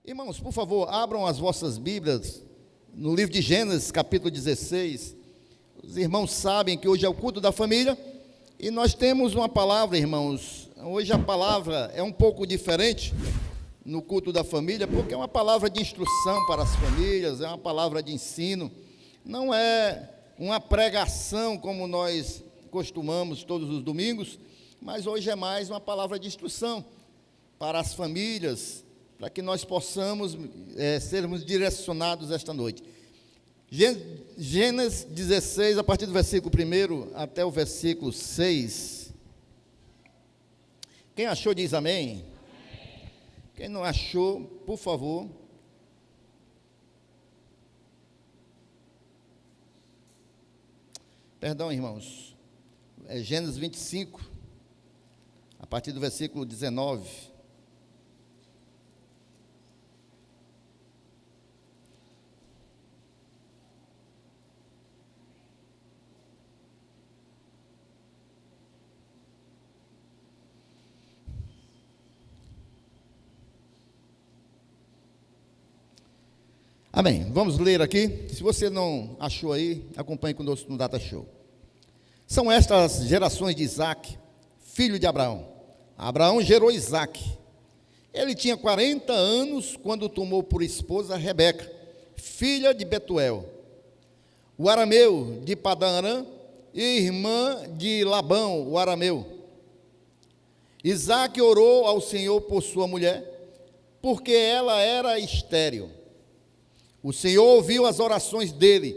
Irmãos, por favor, abram as vossas Bíblias no livro de Gênesis, capítulo 16. Os irmãos sabem que hoje é o culto da família e nós temos uma palavra, irmãos. Hoje a palavra é um pouco diferente no culto da família, porque é uma palavra de instrução para as famílias, é uma palavra de ensino, não é uma pregação como nós costumamos todos os domingos, mas hoje é mais uma palavra de instrução para as famílias, para que nós possamos sermos direcionados esta noite. Gênesis 16, a partir do versículo 1 até o versículo 6. Quem achou diz amém. Quem não achou, por favor. Perdão, irmãos. É Gênesis 25, a partir do versículo 19. Amém. Vamos ler aqui. Se você não achou aí, acompanhe conosco no Data Show. São estas as gerações de Isaque, filho de Abraão. Abraão gerou Isaque. Ele tinha 40 anos quando tomou por esposa Rebeca, filha de Betuel, o arameu de Padã-Arã e irmã de Labão, o arameu. Isaque orou ao Senhor por sua mulher, porque ela era estéril. O Senhor ouviu as orações dele,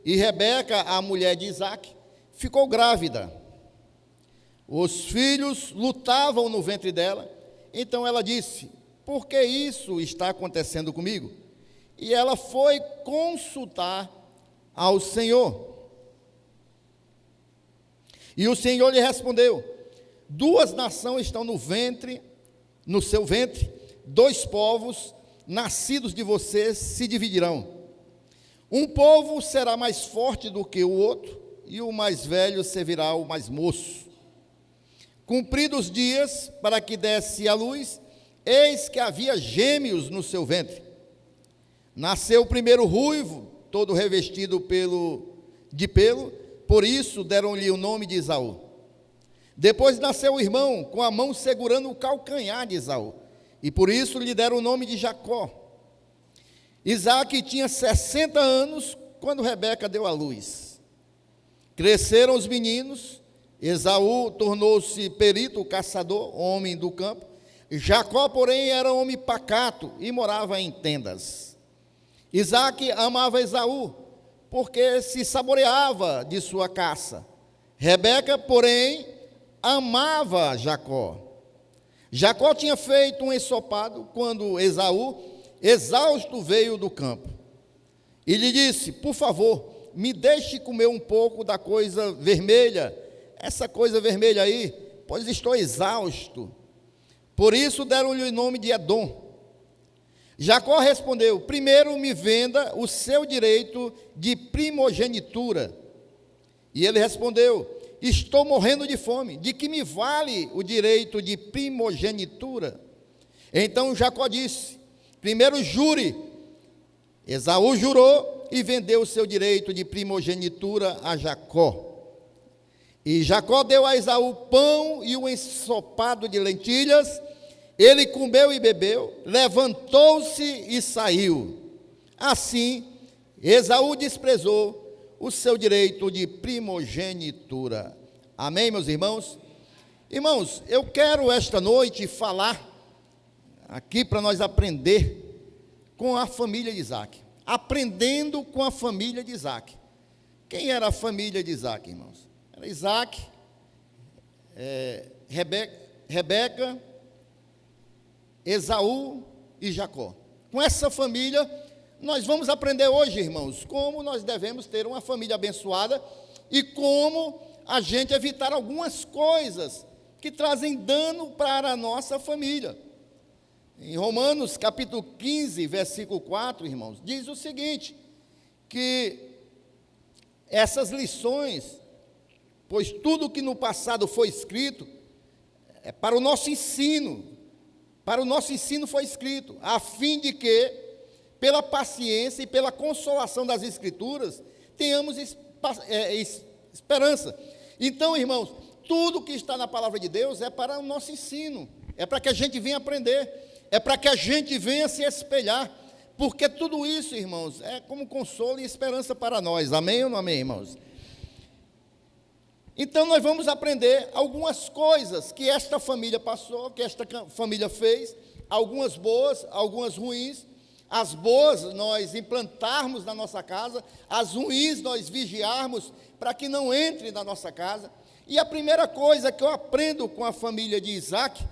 e Rebeca, a mulher de Isaque, ficou grávida. Os filhos lutavam no ventre dela, então ela disse: por que isso está acontecendo comigo? E ela foi consultar ao Senhor. E o Senhor lhe respondeu: duas nações estão no seu ventre, dois povos nascidos de você se dividirão. Um povo será mais forte do que o outro, e o mais velho servirá o mais moço. Cumpridos os dias para que desse à luz, eis que havia gêmeos no seu ventre. Nasceu o primeiro ruivo, todo revestido de pelo, por isso deram-lhe o nome de Esaú. Depois nasceu o irmão, com a mão segurando o calcanhar de Esaú, e por isso lhe deram o nome de Jacó. Isaque tinha 60 anos quando Rebeca deu à luz. Cresceram os meninos, Esaú tornou-se perito, caçador, homem do campo. Jacó, porém, era homem pacato e morava em tendas. Isaque amava Esaú, porque se saboreava de sua caça. Rebeca, porém, amava Jacó. Jacó tinha feito um ensopado quando Esaú, exausto, veio do campo. E lhe disse: por favor, me deixe comer um pouco da coisa vermelha, essa coisa vermelha aí, pois estou exausto. Por isso deram-lhe o nome de Edom. Jacó respondeu: primeiro me venda o seu direito de primogenitura. E ele respondeu: estou morrendo de fome, de que me vale o direito de primogenitura? Então Jacó disse: primeiro jure. Esaú jurou e vendeu o seu direito de primogenitura a Jacó. E Jacó deu a Esaú pão e um ensopado de lentilhas. Ele comeu e bebeu, levantou-se e saiu. Assim, Esaú desprezou o seu direito de primogenitura. Amém, meus irmãos? Irmãos, eu quero esta noite falar aqui para nós aprender com a família de Isaque. Aprendendo com a família de Isaque. Quem era a família de Isaque, irmãos? Era Isaque, Rebeca, Esaú e Jacó. Com essa família, nós vamos aprender hoje, irmãos, como nós devemos ter uma família abençoada e como a gente evitar algumas coisas que trazem dano para a nossa família. Em Romanos, capítulo 15, versículo 4, irmãos, diz o seguinte, que essas lições, pois tudo que no passado foi escrito, é para o nosso ensino, Para o nosso ensino foi escrito, a fim de que, pela paciência e pela consolação das Escrituras, tenhamos esperança. Então, irmãos, tudo que está na palavra de Deus é para o nosso ensino, é para que a gente venha aprender, é para que a gente venha se espelhar, porque tudo isso, irmãos, é como consolo e esperança para nós. Amém ou não amém, irmãos? Então nós vamos aprender algumas coisas que esta família passou, que esta família fez, algumas boas, algumas ruins. As boas nós implantarmos na nossa casa, as ruins nós vigiarmos para que não entre na nossa casa. E a primeira coisa que eu aprendo com a família de Isaac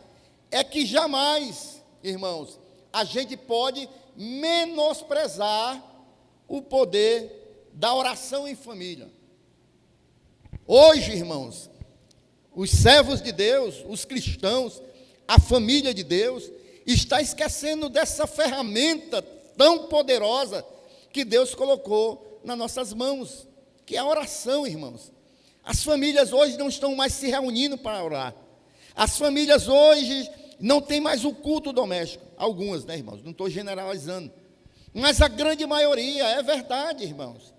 é que jamais, irmãos, a gente pode menosprezar o poder da oração em família. Hoje, irmãos, os servos de Deus, os cristãos, a família de Deus, está esquecendo dessa ferramenta tão poderosa que Deus colocou nas nossas mãos, que é a oração, irmãos. As famílias hoje não estão mais se reunindo para orar. As famílias hoje não têm mais o culto doméstico. Algumas, né, irmãos? Não estou generalizando. Mas a grande maioria, é verdade, irmãos.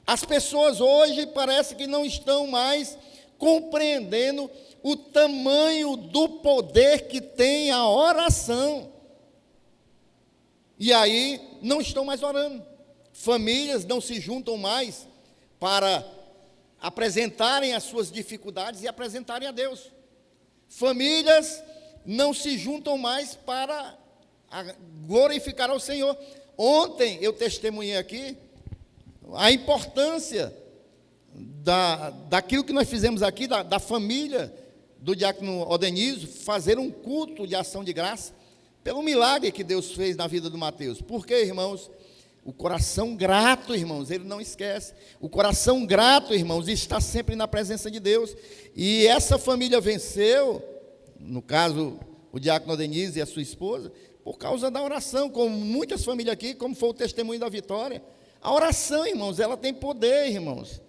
As pessoas hoje parece que não estão mais compreendendo o tamanho do poder que tem a oração. E aí não estão mais orando. Famílias não se juntam mais para apresentarem as suas dificuldades e apresentarem a Deus. Famílias não se juntam mais para glorificar ao Senhor. Ontem eu testemunhei aqui a importância daquilo que nós fizemos aqui, da família do diácono Odenísio, fazer um culto de ação de graça, pelo milagre que Deus fez na vida do Mateus. Por quê, irmãos? O coração grato, irmãos, ele não esquece. O coração grato, irmãos, está sempre na presença de Deus. E essa família venceu, no caso, o diácono Odenísio e a sua esposa, por causa da oração, como muitas famílias aqui, como foi o testemunho da Vitória. A oração, irmãos, ela tem poder, irmãos.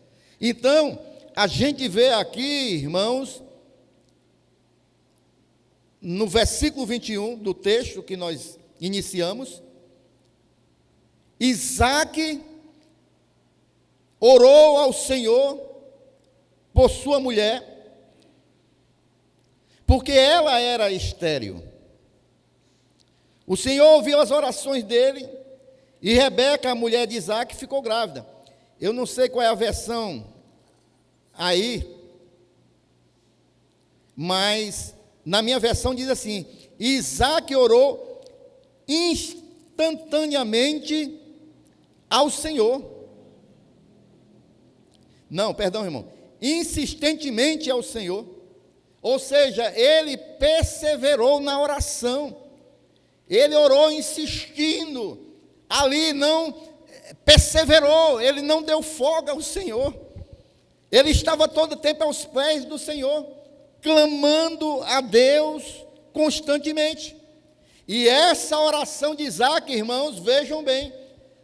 Então, a gente vê aqui, irmãos, no versículo 21 do texto que nós iniciamos, Isaac orou ao Senhor por sua mulher, porque ela era estéril. O Senhor ouviu as orações dele, e Rebeca, a mulher de Isaac, ficou grávida. Eu não sei qual é a versão aí, mas na minha versão diz assim: Isaac orou instantaneamente ao Senhor. Não, perdão, irmão. Insistentemente ao Senhor. Ou seja, ele perseverou na oração. Ele orou insistindo. Ali não perseverou, ele não deu folga ao Senhor. Ele estava todo o tempo aos pés do Senhor, clamando a Deus constantemente. E essa oração de Isaac, irmãos, vejam bem,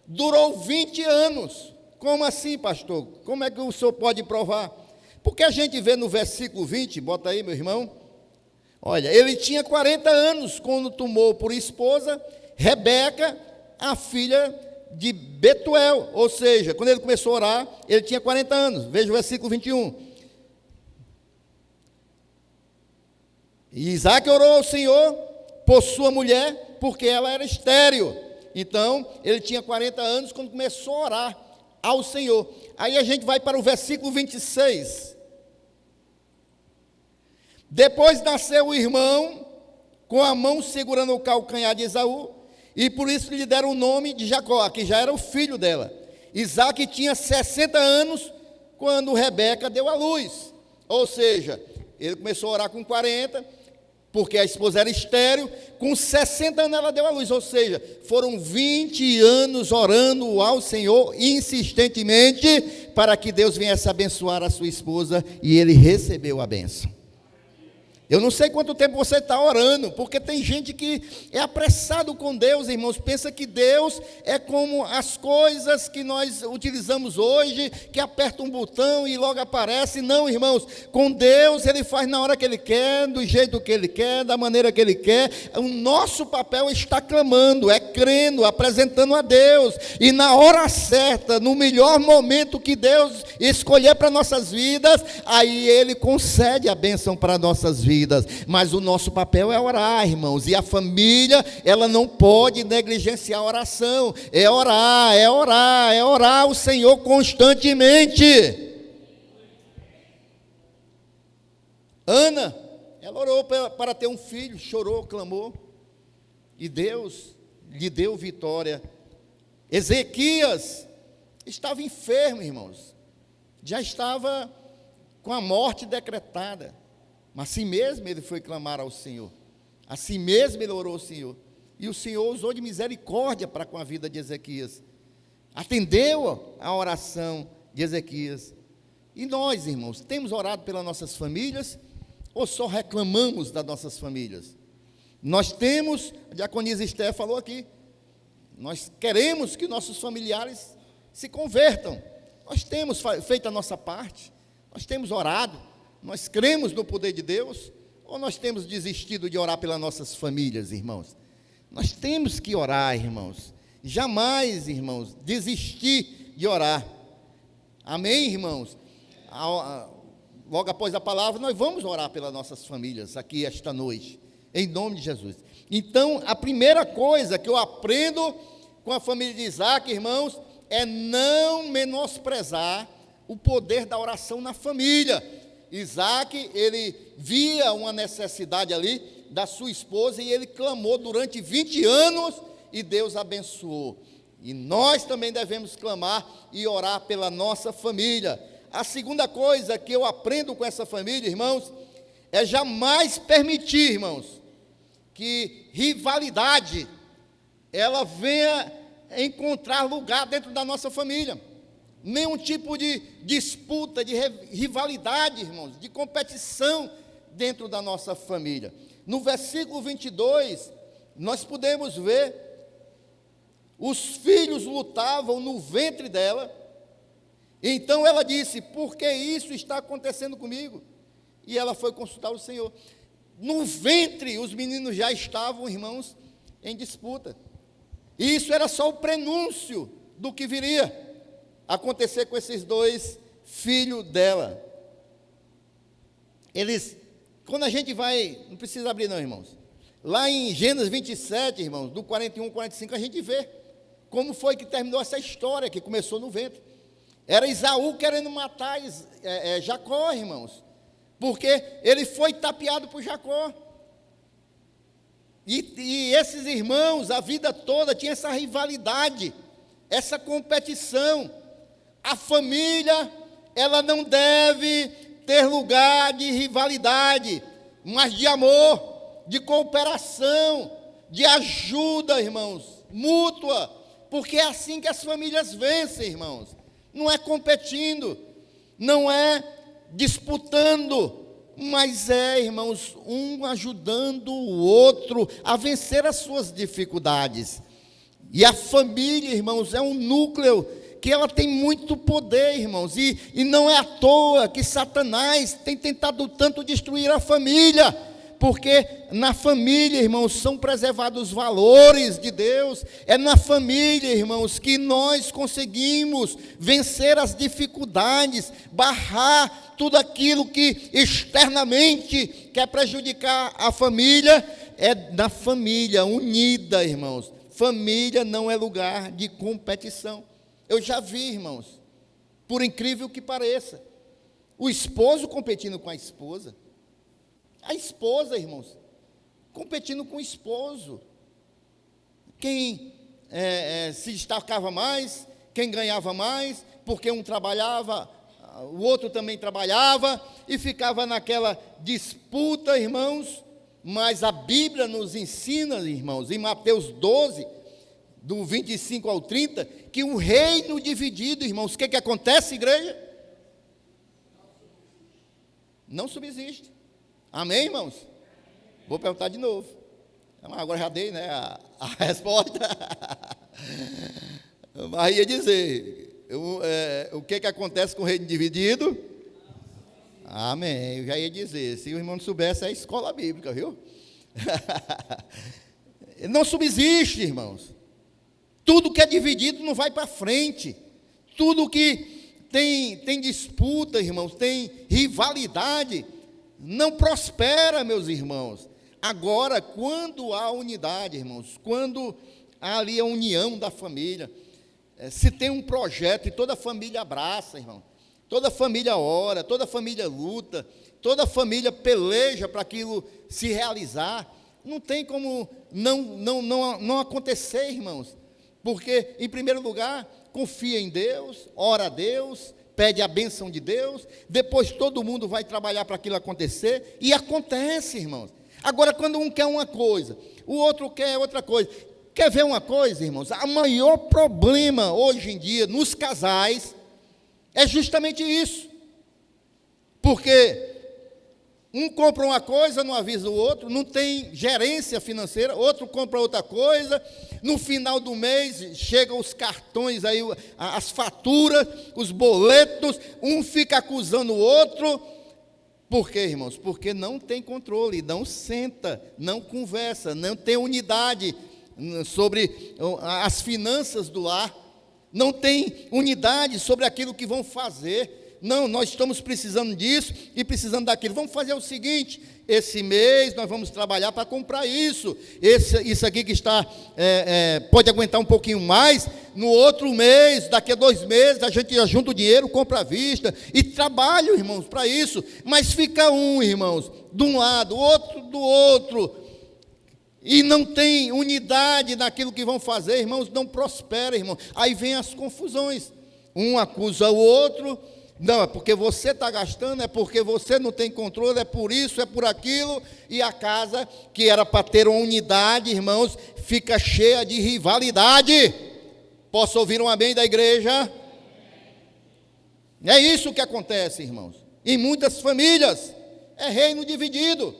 durou 20 anos. Como assim, pastor? Como é que o senhor pode provar? Porque a gente vê no versículo 20, bota aí, meu irmão. Olha, ele tinha 40 anos quando tomou por esposa Rebeca, a filha de Betuel. Ou seja, quando ele começou a orar, ele tinha 40 anos. Veja o versículo 21. E Isaac orou ao Senhor por sua mulher, porque ela era estéril. Então, ele tinha 40 anos quando começou a orar ao Senhor. Aí a gente vai para o versículo 26. Depois nasceu o irmão, com a mão segurando o calcanhar de Esaú, e por isso lhe deram o nome de Jacó, que já era o filho dela. Isaac tinha 60 anos quando Rebeca deu à luz. Ou seja, ele começou a orar com 40, porque a esposa era estéril. Com 60 anos ela deu à luz. Ou seja, foram 20 anos orando ao Senhor insistentemente para que Deus viesse abençoar a sua esposa, e ele recebeu a bênção. Eu não sei quanto tempo você está orando, porque tem gente que é apressado com Deus, irmãos, pensa que Deus é como as coisas que nós utilizamos hoje, que aperta um botão e logo aparece. Não, irmãos, com Deus Ele faz na hora que Ele quer, do jeito que Ele quer, da maneira que Ele quer. O nosso papel é estar clamando, é crendo, apresentando a Deus, e na hora certa, no melhor momento que Deus escolher para nossas vidas, aí Ele concede a bênção para nossas vidas. Mas o nosso papel é orar, irmãos, e a família, ela não pode negligenciar a oração. É orar, é orar, é orar o Senhor constantemente. Ana, ela orou para ter um filho, chorou, clamou, e Deus lhe deu vitória. Ezequias estava enfermo, irmãos, já estava com a morte decretada. Mas assim mesmo ele foi clamar ao Senhor, assim mesmo ele orou ao Senhor, e o Senhor usou de misericórdia para com a vida de Ezequias, atendeu a oração de Ezequias. E nós, irmãos, temos orado pelas nossas famílias, ou só reclamamos das nossas famílias? Nós temos, a diaconisa Esther falou aqui, nós queremos que nossos familiares se convertam, nós temos feito a nossa parte, nós temos orado, nós cremos no poder de Deus, ou nós temos desistido de orar pelas nossas famílias, irmãos? Nós temos que orar, irmãos, jamais, irmãos, desistir de orar. Amém, irmãos? Logo após a palavra, nós vamos orar pelas nossas famílias aqui esta noite, em nome de Jesus. Então, a primeira coisa que eu aprendo com a família de Isaac, irmãos, é não menosprezar o poder da oração na família. Isaac, ele via uma necessidade ali da sua esposa e ele clamou durante 20 anos e Deus abençoou. E nós também devemos clamar e orar pela nossa família. A segunda coisa que eu aprendo com essa família, irmãos, é jamais permitir, irmãos, que rivalidade ela venha encontrar lugar dentro da nossa família. Nenhum tipo de disputa, de rivalidade, irmãos, de competição dentro da nossa família. No versículo 22, nós podemos ver, os filhos lutavam no ventre dela, então ela disse, por que isso está acontecendo comigo? E ela foi consultar o Senhor. No ventre, os meninos já estavam, irmãos, em disputa. E isso era só o prenúncio do que viria acontecer com esses dois filhos dela. Eles, quando a gente vai, não precisa abrir não, irmãos, lá em Gênesis 27, irmãos, do 41 45, a gente vê como foi que terminou essa história, que começou no ventre. Era Esaú querendo matar Jacó, irmãos, porque ele foi tapeado por Jacó. E esses irmãos, a vida toda, tinha essa rivalidade, essa competição. A família, ela não deve ter lugar de rivalidade, mas de amor, de cooperação, de ajuda, irmãos, mútua, porque é assim que as famílias vencem, irmãos. Não é competindo, não é disputando, mas é, irmãos, um ajudando o outro a vencer as suas dificuldades. E a família, irmãos, é um núcleo que ela tem muito poder, irmãos, e não é à toa que Satanás tem tentado tanto destruir a família, porque na família, irmãos, são preservados os valores de Deus, é na família, irmãos, que nós conseguimos vencer as dificuldades, barrar tudo aquilo que externamente quer prejudicar a família. É na família unida, irmãos. Família não é lugar de competição. Eu já vi, irmãos, por incrível que pareça, o esposo competindo com a esposa irmãos, competindo com o esposo, quem se destacava mais, quem ganhava mais, porque um trabalhava, o outro também trabalhava, e ficava naquela disputa, irmãos. Mas a Bíblia nos ensina, irmãos, em Mateus 12, do 25 ao 30, que um reino dividido, irmãos, o que acontece, igreja? Não subsiste. Amém, irmãos? Vou perguntar de novo. Agora já dei, né, a resposta. Mas ia dizer, o que acontece com o reino dividido? Amém. Eu já ia dizer, se o irmão não soubesse, é escola bíblica, viu? Não subsiste, irmãos. Tudo que é dividido não vai para frente. Tudo que tem disputa, irmãos, tem rivalidade, não prospera, meus irmãos. Agora, quando há unidade, irmãos, quando há ali a união da família, se tem um projeto e toda a família abraça, irmão, toda a família ora, toda a família luta, toda a família peleja para aquilo se realizar, não tem como não acontecer, irmãos, porque, em primeiro lugar, confia em Deus, ora a Deus, pede a bênção de Deus, depois todo mundo vai trabalhar para aquilo acontecer, e acontece, irmãos. Agora, quando um quer uma coisa, o outro quer outra coisa. Quer ver uma coisa, irmãos? O maior problema hoje em dia nos casais é justamente isso. Porque um compra uma coisa, não avisa o outro, não tem gerência financeira, outro compra outra coisa, no final do mês chegam os cartões aí, as faturas, os boletos, um fica acusando o outro. Por quê, irmãos? Porque não tem controle, não senta, não conversa, não tem unidade sobre as finanças do lar, não tem unidade sobre aquilo que vão fazer. Não, nós estamos precisando disso e precisando daquilo. Vamos fazer o seguinte: esse mês nós vamos trabalhar para comprar isso. Isso aqui que está, pode aguentar um pouquinho mais. No outro mês, daqui a 2 meses, a gente junta o dinheiro, compra à vista e trabalha, irmãos, para isso. Mas fica um, irmãos, de um lado, outro do outro, e não tem unidade naquilo que vão fazer, irmãos, não prospera, irmãos. Aí vem as confusões. Um acusa o outro. Não, é porque você está gastando, é porque você não tem controle, é por isso, é por aquilo, e a casa, que era para ter uma unidade, irmãos, fica cheia de rivalidade. Posso ouvir um amém da igreja? É isso que acontece, irmãos, em muitas famílias, é reino dividido,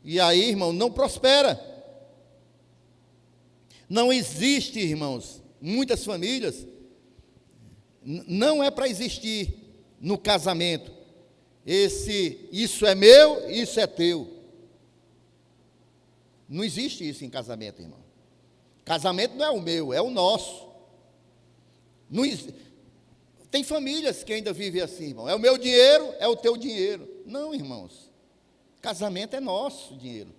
e aí, irmão, não prospera. Não existe, irmãos, muitas famílias, não é para existir no casamento, isso é meu, isso é teu. Não existe isso em casamento, irmão. Casamento não é o meu, é o nosso. Não, tem famílias que ainda vivem assim, irmão. É o meu dinheiro, é o teu dinheiro. Não, irmãos. Casamento é nosso dinheiro.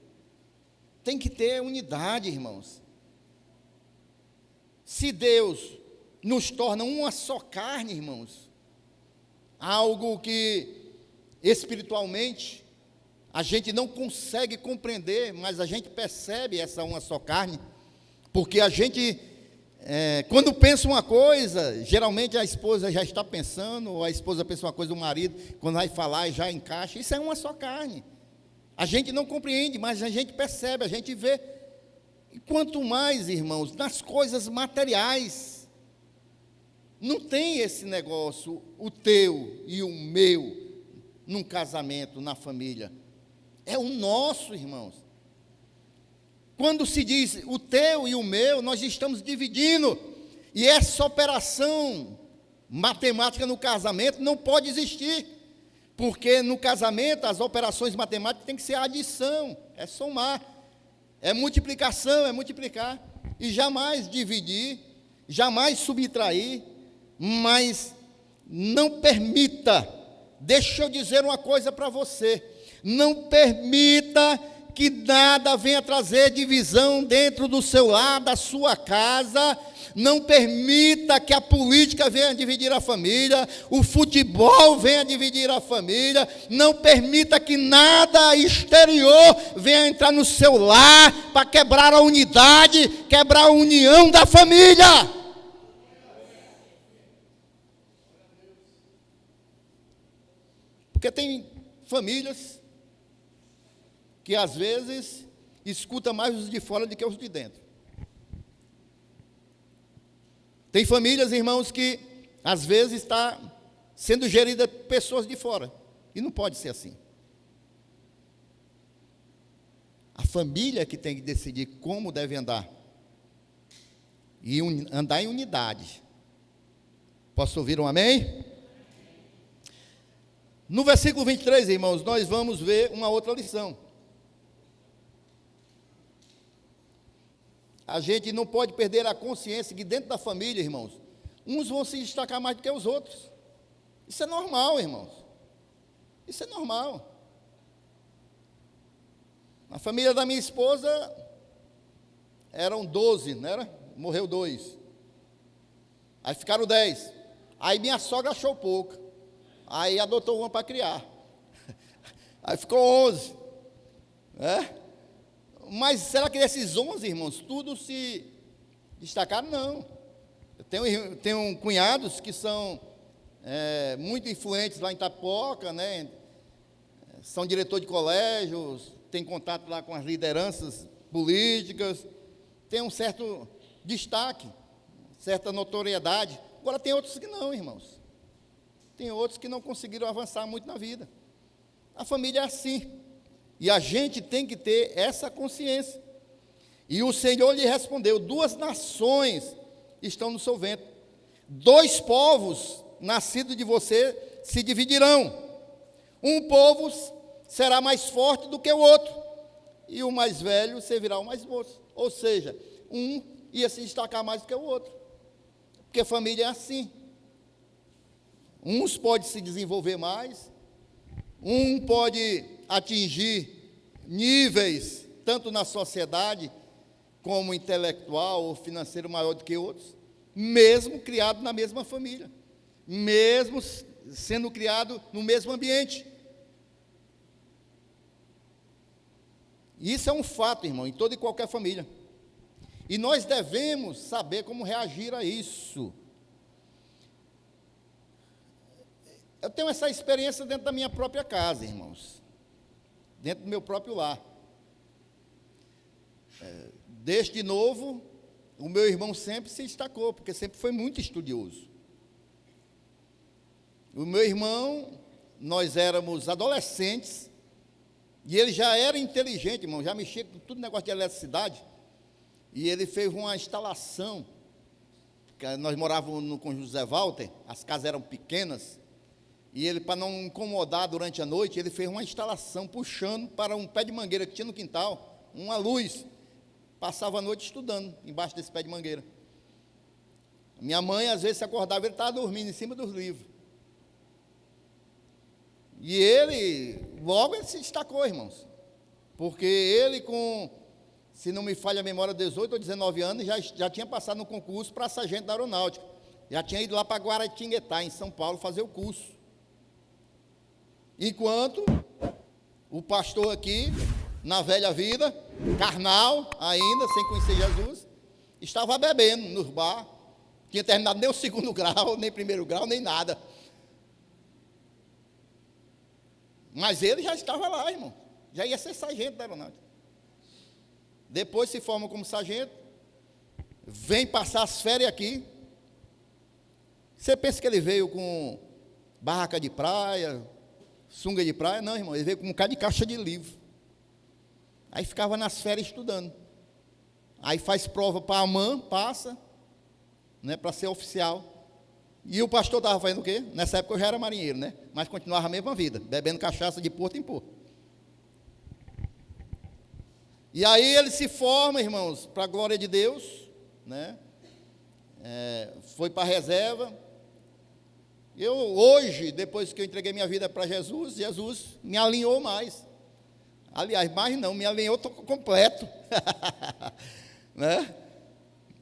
Tem que ter unidade, irmãos. Se Deus nos torna uma só carne, irmãos, algo que espiritualmente a gente não consegue compreender, mas a gente percebe essa uma só carne, porque a gente, quando pensa uma coisa, geralmente a esposa já está pensando, ou a esposa pensa uma coisa do marido, quando vai falar já encaixa, isso é uma só carne. A gente não compreende, mas a gente percebe, a gente vê. E quanto mais, irmãos, nas coisas materiais, não tem esse negócio, o teu e o meu, num casamento, na família. É o nosso, irmãos. Quando se diz o teu e o meu, nós estamos dividindo. E essa operação matemática no casamento não pode existir. Porque no casamento as operações matemáticas têm que ser adição, é somar, é multiplicação, é multiplicar. E jamais dividir, jamais subtrair. Mas não permita, deixa eu dizer uma coisa para você, não permita que nada venha trazer divisão dentro do seu lar, da sua casa. Não permita que a política venha dividir a família, o futebol venha dividir a família. Não permita que nada exterior venha entrar no seu lar para quebrar a unidade, quebrar a união da família. Porque tem famílias que às vezes escutam mais os de fora do que os de dentro. Tem famílias, irmãos, que às vezes está sendo gerida por pessoas de fora. E não pode ser assim. A família que tem que decidir como deve andar. E andar em unidade. Posso ouvir um amém? No versículo 23, irmãos, nós vamos ver uma outra lição. A gente não pode perder a consciência que dentro da família, irmãos, uns vão se destacar mais do que os outros. Isso é normal, irmãos. Isso é normal. Na família da minha esposa, eram 12, não era? Morreu 2. Aí ficaram 10. Aí minha sogra achou pouco. Aí adotou uma para criar. Aí ficou 11. Né? Mas será que desses 11, irmãos, tudo se destacaram? Não. Eu tenho cunhados que são muito influentes lá em Itapoca, né? São diretor de colégios, têm contato lá com as lideranças políticas, tem um certo destaque, certa notoriedade. Agora tem outros que não, irmãos. Tem outros que não conseguiram avançar muito na vida. A família é assim. E a gente tem que ter essa consciência. E o Senhor lhe respondeu: 2 nações estão no seu ventre. 2 povos nascidos de você se dividirão. Um povo será mais forte do que o outro, e o mais velho servirá ao mais moço. Ou seja, um ia se destacar mais do que o outro. Porque família é assim. Uns podem se desenvolver mais, um pode atingir níveis, tanto na sociedade, como intelectual ou financeiro maior do que outros, mesmo criado na mesma família, mesmo sendo criado no mesmo ambiente. Isso é um fato, irmão, em toda e qualquer família. E nós devemos saber como reagir a isso. Eu tenho essa experiência dentro da minha própria casa, irmãos. Dentro do meu próprio lar. Desde novo, o meu irmão sempre se destacou, porque sempre foi muito estudioso. O meu irmão, nós éramos adolescentes, e ele já era inteligente, irmão, já mexia com tudo negócio de eletricidade, e ele fez uma instalação, nós morávamos com José Walter, as casas eram pequenas, e ele, para não incomodar durante a noite, ele fez uma instalação puxando para um pé de mangueira que tinha no quintal, uma luz. Passava a noite estudando embaixo desse pé de mangueira. Minha mãe, às vezes, se acordava, ele estava dormindo em cima dos livros. E logo ele se destacou, irmãos. Porque ele, se não me falha a memória, 18 ou 19 anos, já tinha passado no concurso para sargento da aeronáutica. Já tinha ido lá para Guaratinguetá, em São Paulo, fazer o curso. Enquanto o pastor aqui, na velha vida, carnal ainda, sem conhecer Jesus, estava bebendo nos bar, tinha terminado nem o 2º grau, nem 1º grau, nem nada. Mas ele já estava lá, irmão, já ia ser sargento da aeronáutica. Depois se forma como sargento, vem passar as férias aqui. Você pensa que ele veio com barraca de praia, sunga de praia? Não, irmão, ele veio com um bocado de caixa de livro. Aí ficava nas férias estudando. Aí faz prova para a AMAN, passa, né, para ser oficial. E o pastor estava fazendo o quê? Nessa época eu já era marinheiro, né? Mas continuava a mesma vida, bebendo cachaça de porto em porto. E aí ele se forma, irmãos, para a glória de Deus, né? Foi para a reserva. Eu hoje, depois que eu entreguei minha vida para Jesus, Jesus me alinhou mais. Aliás, mais não, me alinhou completo. Né?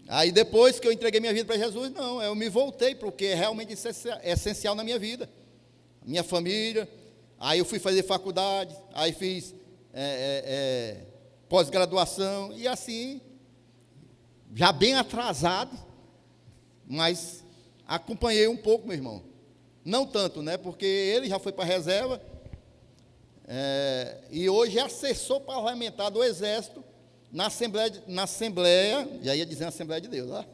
Aí depois que eu entreguei minha vida para Jesus, não, eu me voltei para o que é realmente essencial na minha vida. Minha família, aí eu fui fazer faculdade, aí fiz pós-graduação, e assim, já bem atrasado, mas acompanhei um pouco, meu irmão. Não tanto, né? Porque ele já foi para a reserva, e hoje é assessor parlamentar do Exército na Assembleia, já ia dizer na Assembleia de Deus, lá,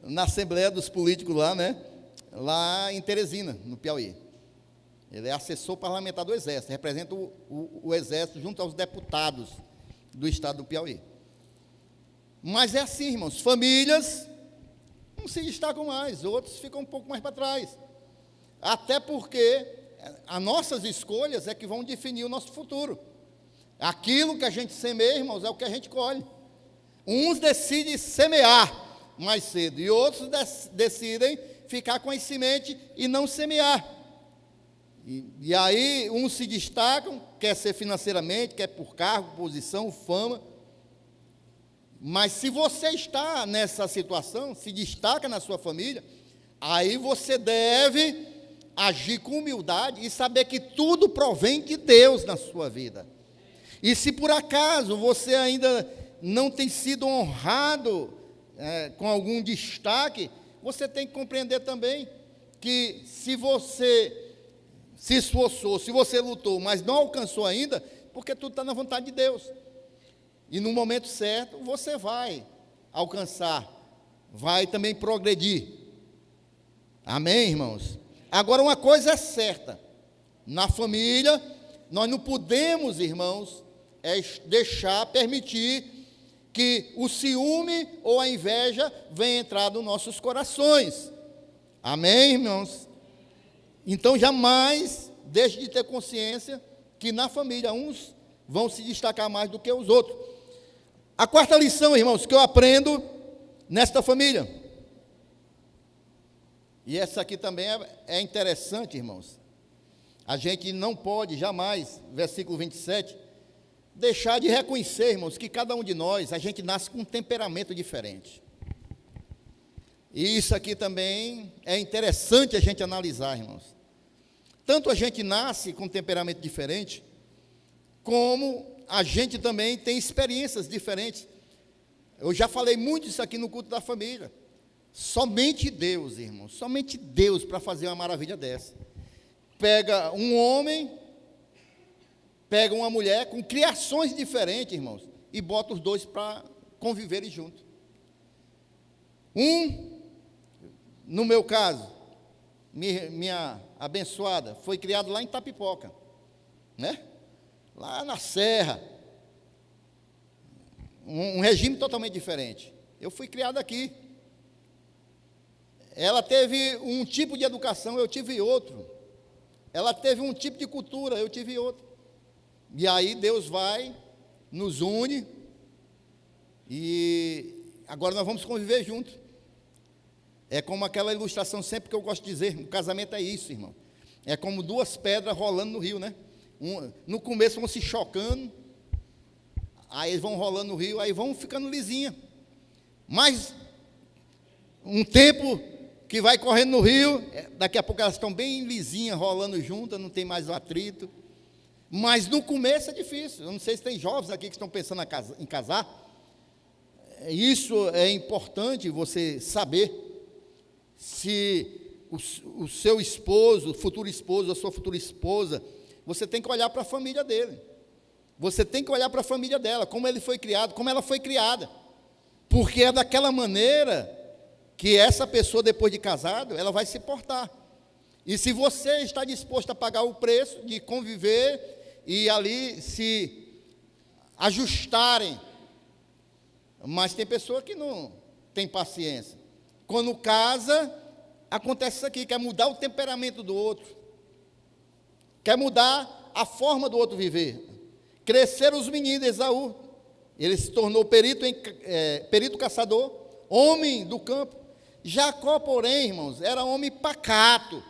na Assembleia dos políticos lá, né? Lá em Teresina, no Piauí. Ele é assessor parlamentar do Exército, representa o Exército junto aos deputados do estado do Piauí. Mas é assim, irmãos, famílias não se destacam mais, outros ficam um pouco mais para trás. Até porque as nossas escolhas é que vão definir o nosso futuro. Aquilo que a gente semeia, irmãos, é o que a gente colhe. Uns decidem semear mais cedo e outros decidem ficar com as sementes e não semear. E aí uns se destacam, quer ser financeiramente, quer por cargo, posição, fama. Mas se você está nessa situação, se destaca na sua família, aí você deve agir com humildade e saber que tudo provém de Deus na sua vida. E se por acaso você ainda não tem sido honrado com algum destaque, você tem que compreender também que se você se esforçou, se você lutou, mas não alcançou ainda, porque tudo está na vontade de Deus. E no momento certo, você vai alcançar, vai também progredir. Amém, irmãos? Agora, uma coisa é certa, na família, nós não podemos, irmãos, permitir que o ciúme ou a inveja venha entrar nos nossos corações. Amém, irmãos? Então, jamais deixe de ter consciência que na família uns vão se destacar mais do que os outros. A quarta lição, irmãos, que eu aprendo nesta família, e essa aqui também é interessante, irmãos. A gente não pode jamais, versículo 27, deixar de reconhecer, irmãos, que cada um de nós, a gente nasce com um temperamento diferente. E isso aqui também é interessante a gente analisar, irmãos. Tanto a gente nasce com um temperamento diferente, como a gente também tem experiências diferentes. Eu já falei muito isso aqui no culto da família. Somente Deus, irmãos, somente Deus para fazer uma maravilha dessa. Pega um homem, pega uma mulher com criações diferentes, irmãos, e bota os dois para conviverem juntos. No meu caso, minha abençoada, foi criado lá em Itapipoca, né? Lá na serra, um regime totalmente diferente. Eu fui criado aqui. Ela teve um tipo de educação, eu tive outro. Ela teve um tipo de cultura, eu tive outro. E aí Deus vai, nos une, e agora nós vamos conviver juntos. É como aquela ilustração sempre que eu gosto de dizer, o casamento é isso, irmão. É como duas pedras rolando no rio, né? No começo vão se chocando, aí eles vão rolando no rio, aí vão ficando lisinha. Mas um tempo que vai correndo no rio, daqui a pouco elas estão bem lisinhas, rolando juntas, não tem mais o atrito. Mas no começo é difícil. Eu não sei se tem jovens aqui que estão pensando em casar. Isso é importante você saber. Se o seu esposo, o futuro esposo, a sua futura esposa, você tem que olhar para a família dele. Você tem que olhar para a família dela, como ele foi criado, como ela foi criada. Porque é daquela maneira que essa pessoa, depois de casado, ela vai se portar. E se você está disposto a pagar o preço de conviver e ali se ajustarem, mas tem pessoa que não tem paciência. Quando casa, acontece isso aqui, quer mudar o temperamento do outro, quer mudar a forma do outro viver. Cresceram os meninos, Esaú, ele se tornou perito caçador, homem do campo. Jacó, porém, irmãos, era homem pacato,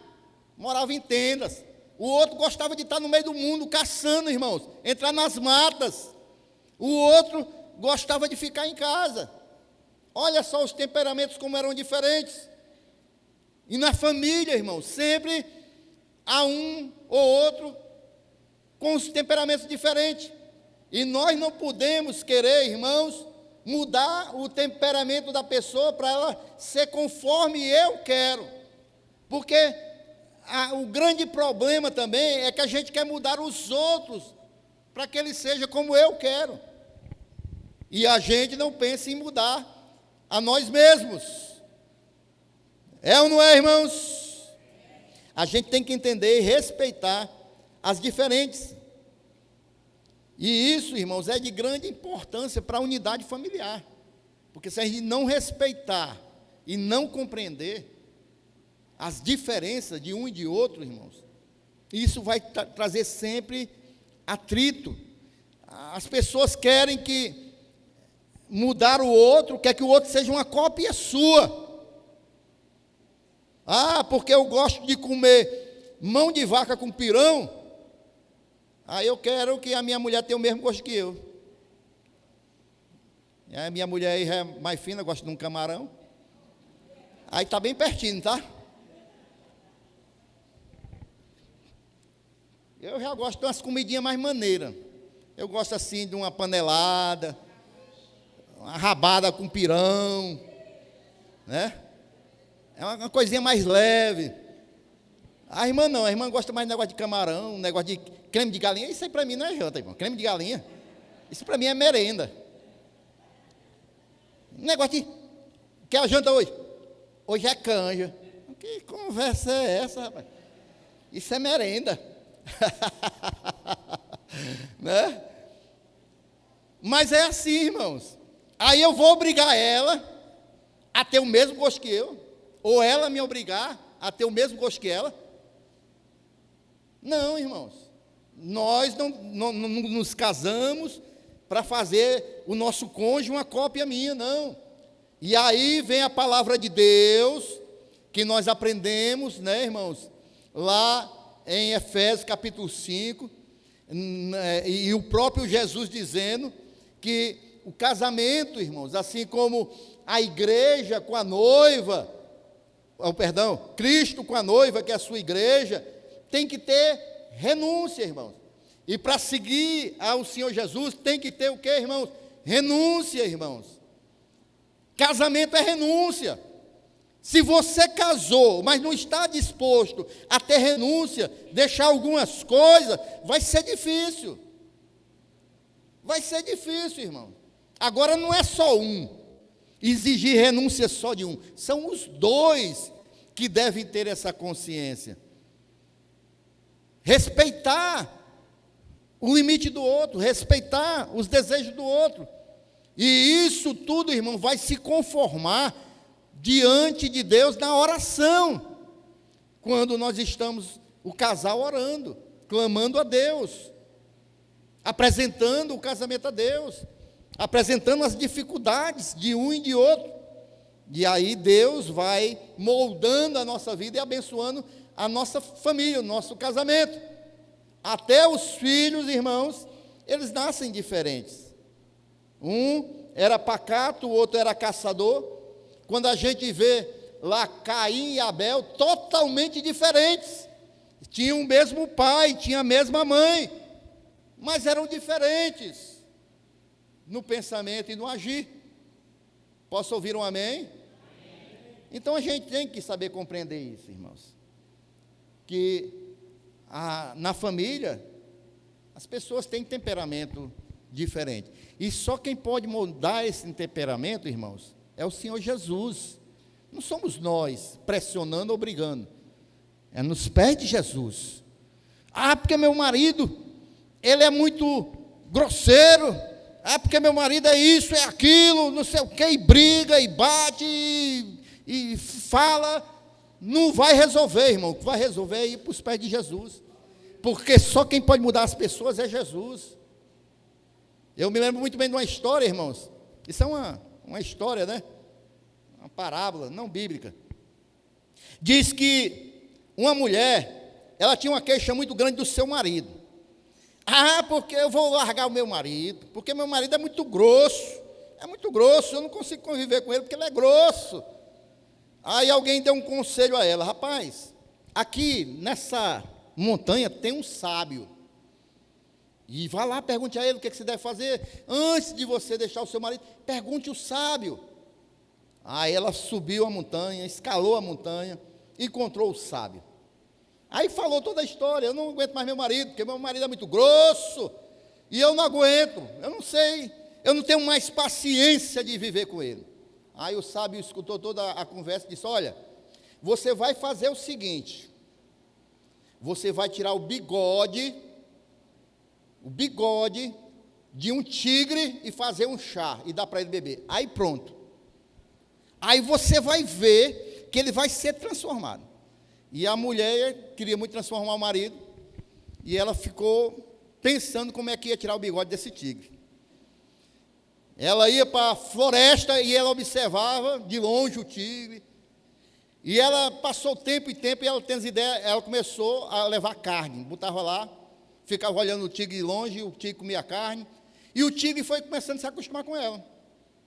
morava em tendas. O outro gostava de estar no meio do mundo, caçando, irmãos, entrar nas matas. O outro gostava de ficar em casa. Olha só os temperamentos como eram diferentes. E na família, irmãos, sempre há um ou outro com os temperamentos diferentes. E nós não podemos querer, irmãos, mudar o temperamento da pessoa para ela ser conforme eu quero. Porque o grande problema também é que a gente quer mudar os outros para que ele seja como eu quero. E a gente não pensa em mudar a nós mesmos. É ou não é, irmãos? A gente tem que entender e respeitar as diferentes. E isso, irmãos, é de grande importância para a unidade familiar. Porque se a gente não respeitar e não compreender as diferenças de um e de outro, irmãos, isso vai trazer sempre atrito. As pessoas querem mudar o outro, quer que o outro seja uma cópia sua. Ah, porque eu gosto de comer mão de vaca com pirão, aí eu quero que a minha mulher tenha o mesmo gosto que eu. E a minha mulher aí é mais fina, gosta de um camarão. Aí está bem pertinho, tá? Eu já gosto de umas comidinhas mais maneiras. Eu gosto assim de uma panelada, uma rabada com pirão, né? É uma coisinha mais leve. A irmã não, a irmã gosta mais de negócio de camarão, negócio de creme de galinha. Isso aí para mim não é janta, irmão. Creme de galinha, isso para mim é merenda. Negócio de, quer a janta hoje? Hoje é canja. Que conversa é essa, rapaz? Isso é merenda. Né? Mas é assim, irmãos. Aí eu vou obrigar ela a ter o mesmo gosto que eu, ou ela me obrigar a ter o mesmo gosto que ela. Não, irmãos. Nós não nos casamos para fazer o nosso cônjuge uma cópia minha, não. E aí vem a palavra de Deus, que nós aprendemos, né, irmãos, lá em Efésios capítulo 5, e o próprio Jesus dizendo que o casamento, irmãos, assim como a igreja com a noiva, Cristo com a noiva, que é a sua igreja, tem que ter renúncia, irmãos. E para seguir ao Senhor Jesus, tem que ter o quê, irmãos? Renúncia, irmãos. Casamento é renúncia. Se você casou, mas não está disposto a ter renúncia, deixar algumas coisas, vai ser difícil. Vai ser difícil, irmão. Agora não é só um, exigir renúncia só de um. São os dois que devem ter essa consciência. Respeitar o limite do outro, respeitar os desejos do outro. E isso tudo, irmão, vai se conformar diante de Deus na oração, quando nós estamos, o casal orando, clamando a Deus, apresentando o casamento a Deus, apresentando as dificuldades de um e de outro, e aí Deus vai moldando a nossa vida e abençoando a nossa família, o nosso casamento. Até os filhos, irmãos, eles nascem diferentes. Um era pacato, o outro era caçador. Quando a gente vê lá Caim e Abel, totalmente diferentes. Tinham o mesmo pai, tinham a mesma mãe, mas eram diferentes no pensamento e no agir. Posso ouvir um amém? Então a gente tem que saber compreender isso, irmãos. Que na família, as pessoas têm temperamento diferente. E só quem pode moldar esse temperamento, irmãos, é o Senhor Jesus. Não somos nós pressionando ou obrigando. É nos pés de Jesus. Ah, porque meu marido, ele é muito grosseiro. Ah, porque meu marido é isso, é aquilo, não sei o que, e briga, e bate, e fala. Não vai resolver, irmão. O que vai resolver é ir para os pés de Jesus. Porque só quem pode mudar as pessoas é Jesus. Eu me lembro muito bem de uma história, irmãos. Isso é uma história, né? Uma parábola, não bíblica. Diz que uma mulher, ela tinha uma queixa muito grande do seu marido. Ah, porque eu vou largar o meu marido, porque meu marido é muito grosso, eu não consigo conviver com ele porque ele é grosso. Aí alguém deu um conselho a ela: rapaz, aqui nessa montanha tem um sábio, e vá lá, pergunte a ele o que você deve fazer, antes de você deixar o seu marido, pergunte o sábio. Aí ela subiu a montanha, escalou a montanha, encontrou o sábio. Aí falou toda a história: eu não aguento mais meu marido, porque meu marido é muito grosso, e eu não aguento, eu não sei, eu não tenho mais paciência de viver com ele. Aí o sábio escutou toda a conversa e disse: olha, você vai fazer o seguinte, você vai tirar o bigode de um tigre e fazer um chá e dar para ele beber. Aí pronto. Aí você vai ver que ele vai ser transformado. E a mulher queria muito transformar o marido, e ela ficou pensando como é que ia tirar o bigode desse tigre. Ela ia para a floresta e ela observava de longe o tigre. E ela passou tempo e tempo, e ela tendo ideia, ela começou a levar carne, botava lá, ficava olhando o tigre de longe, o tigre comia carne, e o tigre foi começando a se acostumar com ela.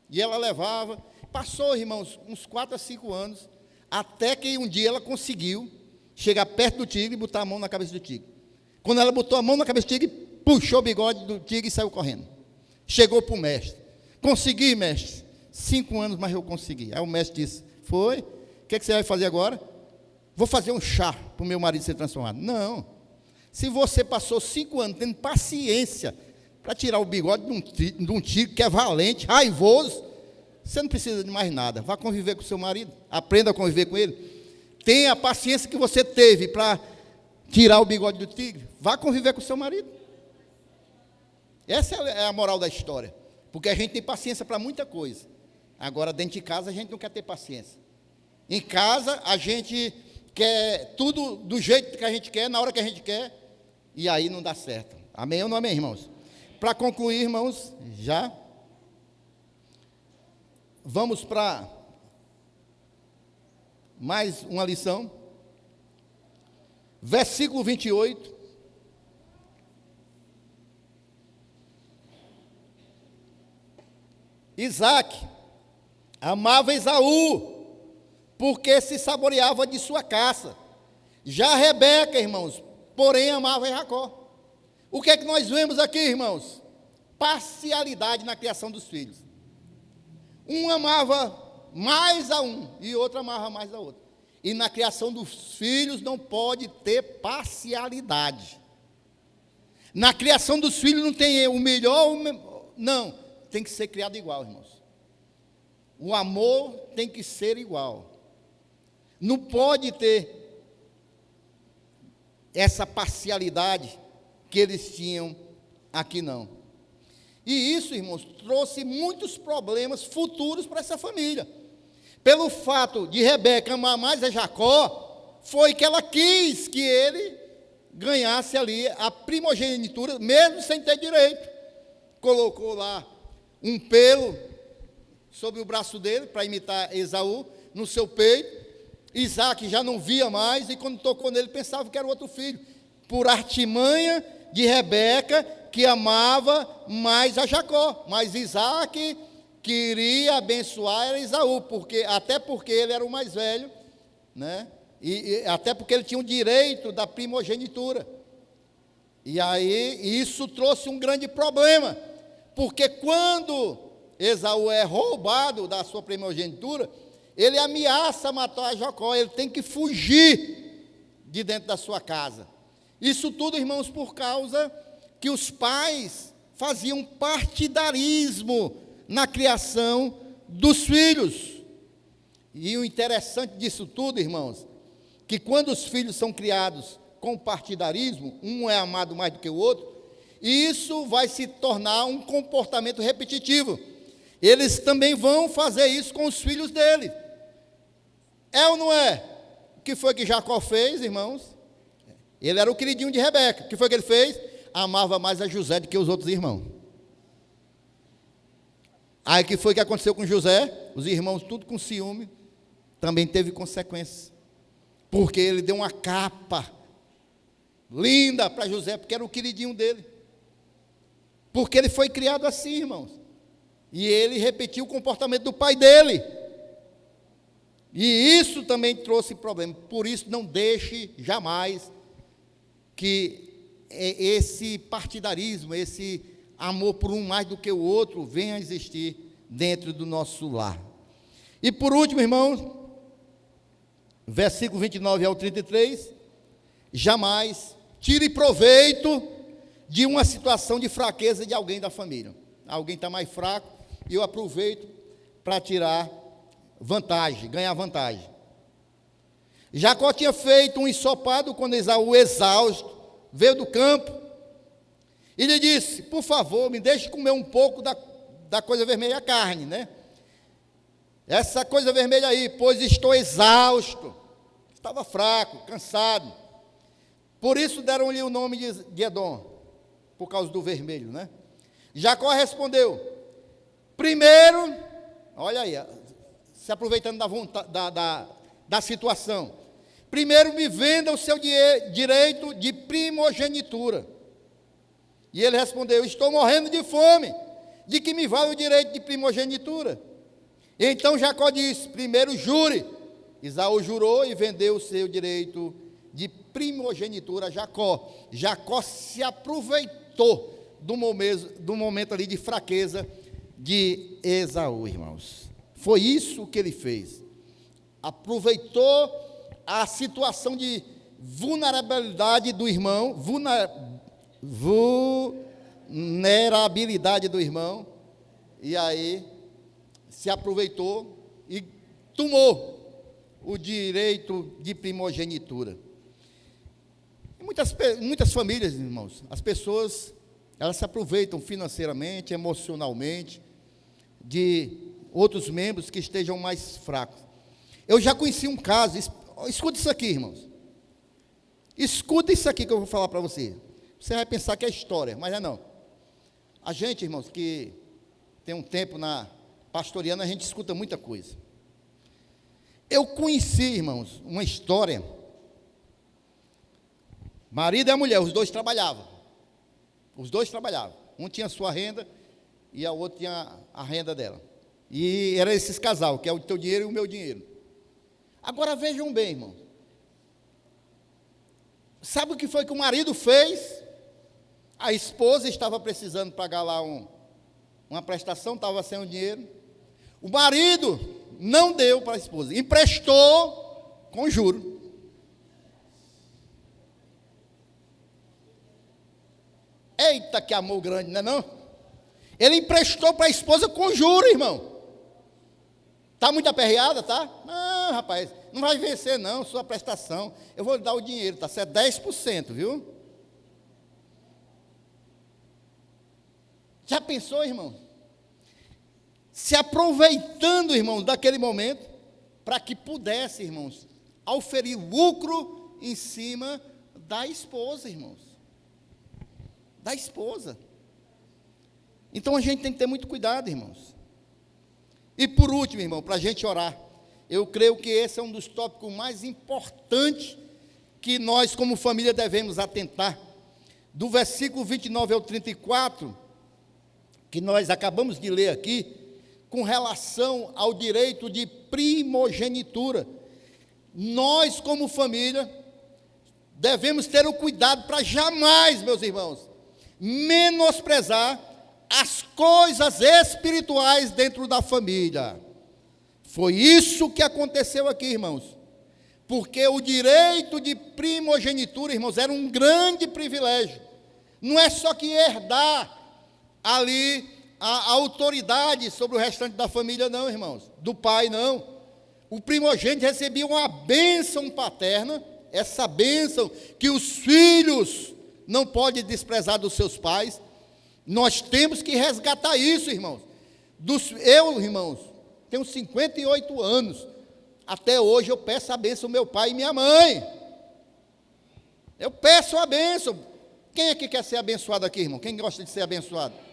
E ela levava, passou, irmãos, uns 4 a 5 anos, até que um dia ela conseguiu chegar perto do tigre e botar a mão na cabeça do tigre. Quando ela botou a mão na cabeça do tigre, puxou o bigode do tigre e saiu correndo. Chegou para o mestre. Consegui, mestre. 5 anos, mas eu consegui. Aí o mestre disse, foi? O que você vai fazer agora? Vou fazer um chá para o meu marido ser transformado. Não. Se você passou 5 anos tendo paciência para tirar o bigode de um tigre que é valente, raivoso, você não precisa de mais nada. Vá conviver com o seu marido. Aprenda a conviver com ele. Tenha a paciência que você teve para tirar o bigode do tigre. Vá conviver com o seu marido. Essa é a moral da história. Porque a gente tem paciência para muita coisa. Agora, dentro de casa, a gente não quer ter paciência. Em casa, a gente quer tudo do jeito que a gente quer, na hora que a gente quer, e aí não dá certo. Amém ou não amém, irmãos? Para concluir, irmãos, já vamos para mais uma lição. Versículo 28. Isaac amava Esaú, porque se saboreava de sua caça. Já Rebeca, irmãos, porém amava Jacó. O que é que nós vemos aqui, irmãos? Parcialidade na criação dos filhos. Um amava mais a um e outro amava mais a outro. E na criação dos filhos não pode ter parcialidade. Na criação dos filhos não tem o melhor, não, tem que ser criado igual, irmãos. O amor tem que ser igual. Não pode ter essa parcialidade que eles tinham aqui, não. E isso, irmãos, trouxe muitos problemas futuros para essa família. Pelo fato de Rebeca amar mais a Jacó, foi que ela quis que ele ganhasse ali a primogenitura, mesmo sem ter direito. Colocou lá um pelo sobre o braço dele, para imitar Esaú, no seu peito. Isaac já não via mais, e quando tocou nele, pensava que era outro filho, por artimanha de Rebeca, que amava mais a Jacó. Mas Isaac queria abençoar Esaú, até porque ele era o mais velho, né? E até porque ele tinha o direito da primogenitura. E aí isso trouxe um grande problema, porque quando Esaú é roubado da sua primogenitura, ele ameaça matar Jacó, ele tem que fugir de dentro da sua casa. Isso tudo, irmãos, por causa que os pais faziam partidarismo na criação dos filhos. E o interessante disso tudo, irmãos, que quando os filhos são criados com partidarismo, um é amado mais do que o outro, isso vai se tornar um comportamento repetitivo. Eles também vão fazer isso com os filhos dele. É ou não é? O que foi que Jacó fez, irmãos? Ele era o queridinho de Rebeca. O que foi que ele fez? Amava mais a José do que os outros irmãos. Aí o que foi que aconteceu com José? Os irmãos, tudo com ciúme, também teve consequências. Porque ele deu uma capa linda para José, porque era o queridinho dele. Porque ele foi criado assim, irmãos. E ele repetiu o comportamento do pai dele. E isso também trouxe problema. Por isso, não deixe jamais que esse partidarismo, esse amor por um mais do que o outro, venha a existir dentro do nosso lar. E por último, irmãos, versículo 29 ao 33, jamais tire proveito de uma situação de fraqueza de alguém da família. Alguém está mais fraco, e eu aproveito para tirar vantagem, ganhar vantagem. Jacó tinha feito um ensopado quando Esaú, exausto, veio do campo, E lhe disse: por favor, me deixe comer um pouco da coisa vermelha, a carne, né? Essa coisa vermelha aí, pois estou exausto. Estava fraco, cansado. Por isso deram-lhe o nome de Edom, por causa do vermelho, né? Jacó respondeu: primeiro, olha aí, se aproveitando da situação, primeiro me venda o seu direito de primogenitura. E ele respondeu: estou morrendo de fome, de que me vale o direito de primogenitura? Então Jacó disse: primeiro jure. Isaú jurou e vendeu o seu direito de primogenitura a Jacó. Jacó se aproveitou do momento ali de fraqueza de Esaú, irmãos. Foi isso que ele fez. Aproveitou a situação de vulnerabilidade do irmão, vulnerabilidade do irmão, e aí se aproveitou e tomou o direito de primogenitura. Em muitas famílias, irmãos, as pessoas, elas se aproveitam financeiramente, emocionalmente, de outros membros que estejam mais fracos. Eu já conheci um caso, escuta isso aqui, irmãos. Escuta isso aqui que eu vou falar para você. Você vai pensar que é história, mas é não. A gente, irmãos, que tem um tempo na pastoreando, a gente escuta muita coisa. Eu conheci, irmãos, uma história. Marido e a mulher, os dois trabalhavam. Os dois trabalhavam. Um tinha a sua renda e a outra tinha a renda dela. E era esses casal, que é o teu dinheiro e o meu dinheiro. Agora vejam bem, irmão. Sabe o que foi que o marido fez? A esposa estava precisando pagar lá uma prestação, estava sem o dinheiro. O marido não deu para a esposa, emprestou com juro. Eita, que amor grande, não é não? Ele emprestou para a esposa com juro, irmão. Está muito aperreada, tá? Não, rapaz, não vai vencer não, sua prestação. Eu vou lhe dar o dinheiro, tá certo? 10%, viu? Já pensou, irmão? Se aproveitando, irmãos, daquele momento, para que pudesse, irmãos, auferir lucro em cima da esposa, irmãos. Da esposa. Então a gente tem que ter muito cuidado, irmãos. E por último, irmão, para a gente orar, eu creio que esse é um dos tópicos mais importantes que nós, como família, devemos atentar. Do versículo 29 ao 34, que nós acabamos de ler aqui, com relação ao direito de primogenitura. Nós, como família, devemos ter o cuidado para jamais, meus irmãos, menosprezar as coisas espirituais dentro da família. Foi isso que aconteceu aqui, irmãos. Porque o direito de primogenitura, irmãos, era um grande privilégio. Não é só que herdar ali a autoridade sobre o restante da família, não, irmãos, do pai, não. O primogênito recebia uma bênção paterna, essa bênção que os filhos não podem desprezar dos seus pais. Nós temos que resgatar isso, irmãos. Eu, irmãos, tenho 58 anos, até hoje eu peço a bênção do meu pai e minha mãe. Eu peço a bênção. Quem é que quer ser abençoado aqui, irmão? Quem gosta de ser abençoado?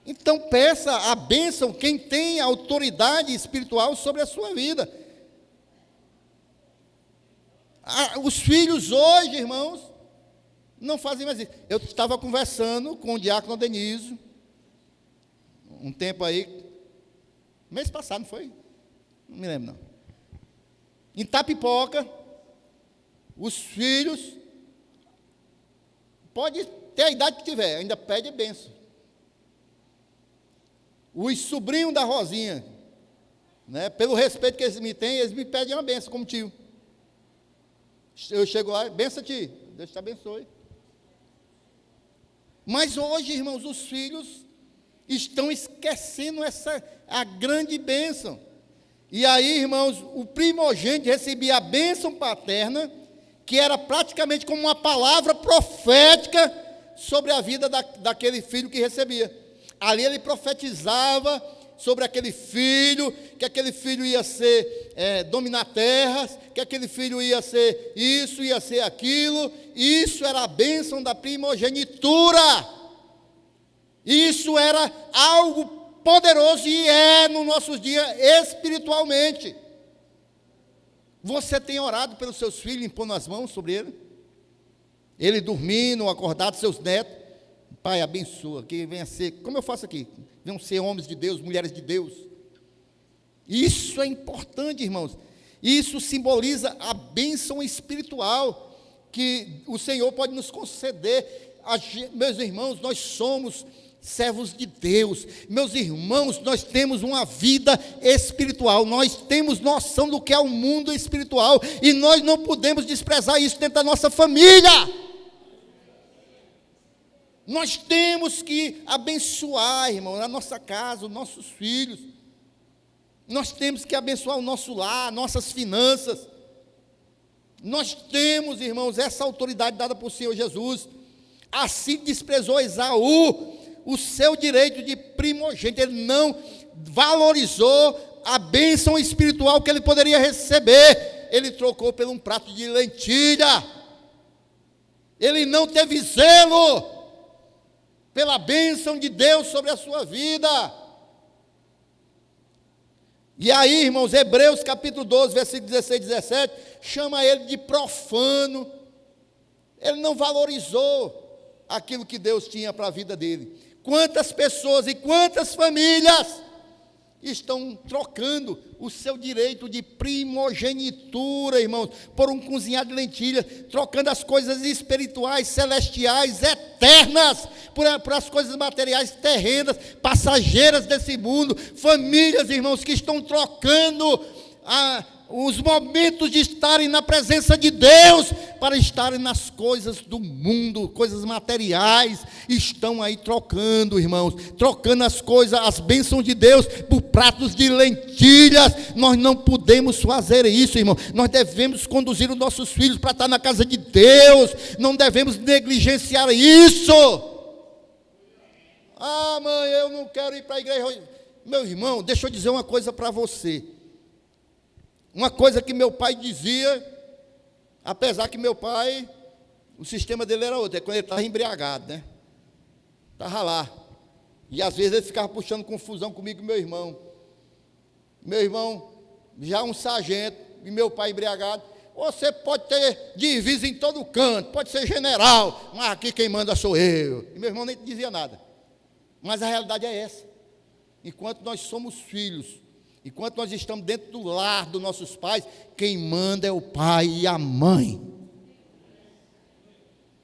Então peça a bênção quem tem autoridade espiritual sobre a sua vida. Os filhos hoje, irmãos, não fazem mais isso. Eu estava conversando com o diácono Denísio, um tempo aí, mês passado, não foi? Não me lembro, não. Em Tapipoca, os filhos, pode ter a idade que tiver, ainda pede bênção. Os sobrinhos da Rosinha, né, pelo respeito que eles me têm, eles me pedem uma bênção como tio. Eu chego lá, benção tio, Deus te abençoe. Mas hoje, irmãos, os filhos estão esquecendo a grande bênção. E aí, irmãos, o primogênito recebia a bênção paterna, que era praticamente como uma palavra profética sobre a vida daquele filho que recebia. Ali ele profetizava sobre aquele filho, que aquele filho ia ser, dominar terras, que aquele filho ia ser isso, ia ser aquilo. Isso era a bênção da primogenitura. Isso era algo poderoso e é nos nossos dias espiritualmente. Você tem orado pelos seus filhos, impondo as mãos sobre ele? Ele dormindo, acordado, seus netos. Pai, abençoa, que venha ser, como eu faço aqui, venham ser homens de Deus, mulheres de Deus. Isso é importante, irmãos. Isso simboliza a bênção espiritual que o Senhor pode nos conceder. Meus irmãos, nós somos servos de Deus. Meus irmãos, nós temos uma vida espiritual. Nós temos noção do que é o mundo espiritual. E nós não podemos desprezar isso dentro da nossa família. Nós temos que abençoar, irmão, a nossa casa, os nossos filhos. Nós temos que abençoar o nosso lar, nossas finanças. Nós temos, irmãos, essa autoridade dada por Senhor Jesus. Assim desprezou Esaú o seu direito de primogênito. Ele não valorizou a bênção espiritual que ele poderia receber. Ele trocou por um prato de lentilha. Ele não teve zelo pela bênção de Deus sobre a sua vida. E aí, irmãos, Hebreus capítulo 12, versículo 16 e 17, chama ele de profano. Ele não valorizou aquilo que Deus tinha para a vida dele. Quantas pessoas e quantas famílias estão trocando o seu direito de primogenitura, irmãos, por um cozinhado de lentilha, trocando as coisas espirituais, celestiais, eternas, por as coisas materiais, terrenas, passageiras desse mundo. Famílias, irmãos, que estão trocando os momentos de estarem na presença de Deus para estarem nas coisas do mundo, coisas materiais. Estão aí trocando, irmãos, trocando as coisas, as bênçãos de Deus por pratos de lentilhas. Nós não podemos fazer isso, irmão. Nós devemos conduzir os nossos filhos para estar na casa de Deus. Não devemos negligenciar isso. Ah, mãe, eu não quero ir para a igreja hoje. Meu irmão, deixa eu dizer uma coisa para você. Uma coisa que meu pai dizia, apesar que meu pai, o sistema dele era outro, é quando ele estava embriagado, né? Estava lá. E às vezes ele ficava puxando confusão comigo e meu irmão. Meu irmão, já um sargento, e meu pai embriagado. Você pode ter divisa em todo canto, pode ser general, mas aqui quem manda sou eu. E meu irmão nem dizia nada. Mas a realidade é essa. Enquanto nós somos filhos, enquanto nós estamos dentro do lar dos nossos pais, quem manda é o pai e a mãe.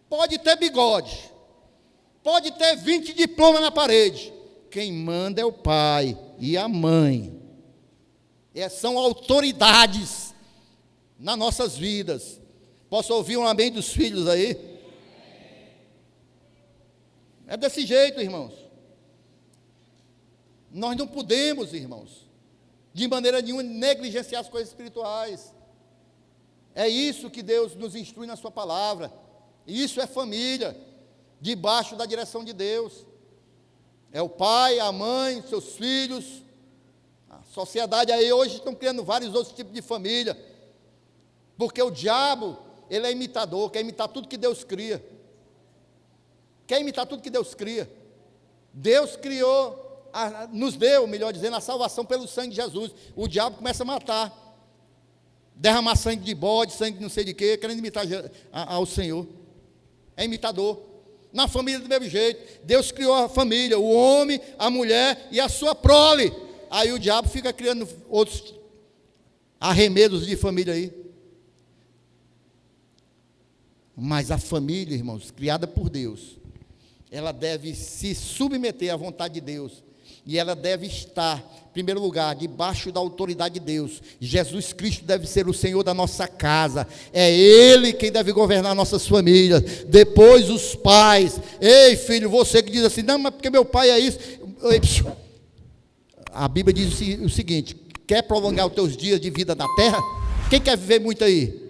Pode ter bigode, pode ter 20 diplomas na parede, quem manda é o pai e a mãe. São autoridades nas nossas vidas. Posso ouvir um amém dos filhos aí? É desse jeito, irmãos. Nós não podemos, irmãos, de maneira nenhuma negligenciar as coisas espirituais. É isso que Deus nos instrui na sua palavra. Isso é família, debaixo da direção de Deus. É o pai, a mãe, seus filhos. A sociedade aí hoje estão criando vários outros tipos de família. Porque o diabo, ele é imitador, quer imitar tudo que Deus cria. Quer imitar tudo que Deus cria. Deus criou, nos deu, melhor dizendo, a salvação pelo sangue de Jesus. O diabo começa a matar, derramar sangue de bode, sangue de não sei de quê, querendo imitar ao Senhor. É imitador. Na família do mesmo jeito. Deus criou a família, o homem, a mulher e a sua prole. Aí o diabo fica criando outros arremedos de família aí. Mas a família, irmãos, criada por Deus, ela deve se submeter à vontade de Deus. E ela deve estar, em primeiro lugar, debaixo da autoridade de Deus. Jesus Cristo deve ser o Senhor da nossa casa. É Ele quem deve governar nossas famílias. Depois os pais. Ei, filho, você que diz assim, não, mas porque meu pai é isso. A Bíblia diz o seguinte: quer prolongar os teus dias de vida na terra? Quem quer viver muito aí?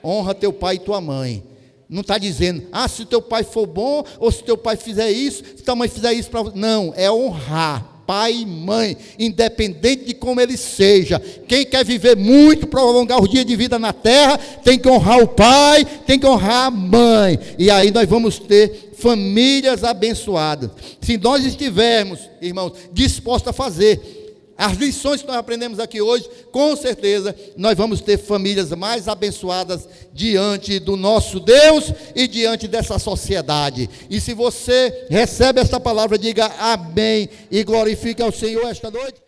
Honra teu pai e tua mãe. Não está dizendo, se o teu pai for bom, ou se teu pai fizer isso, se tua mãe fizer isso para você. Não, é honrar pai e mãe, independente de como ele seja. Quem quer viver muito, prolongar os dias de vida na terra, tem que honrar o pai, tem que honrar a mãe. E aí nós vamos ter famílias abençoadas. Se nós estivermos, irmãos, dispostos a fazer as lições que nós aprendemos aqui hoje, com certeza nós vamos ter famílias mais abençoadas diante do nosso Deus e diante dessa sociedade. E se você recebe esta palavra, diga amém e glorifique ao Senhor esta noite.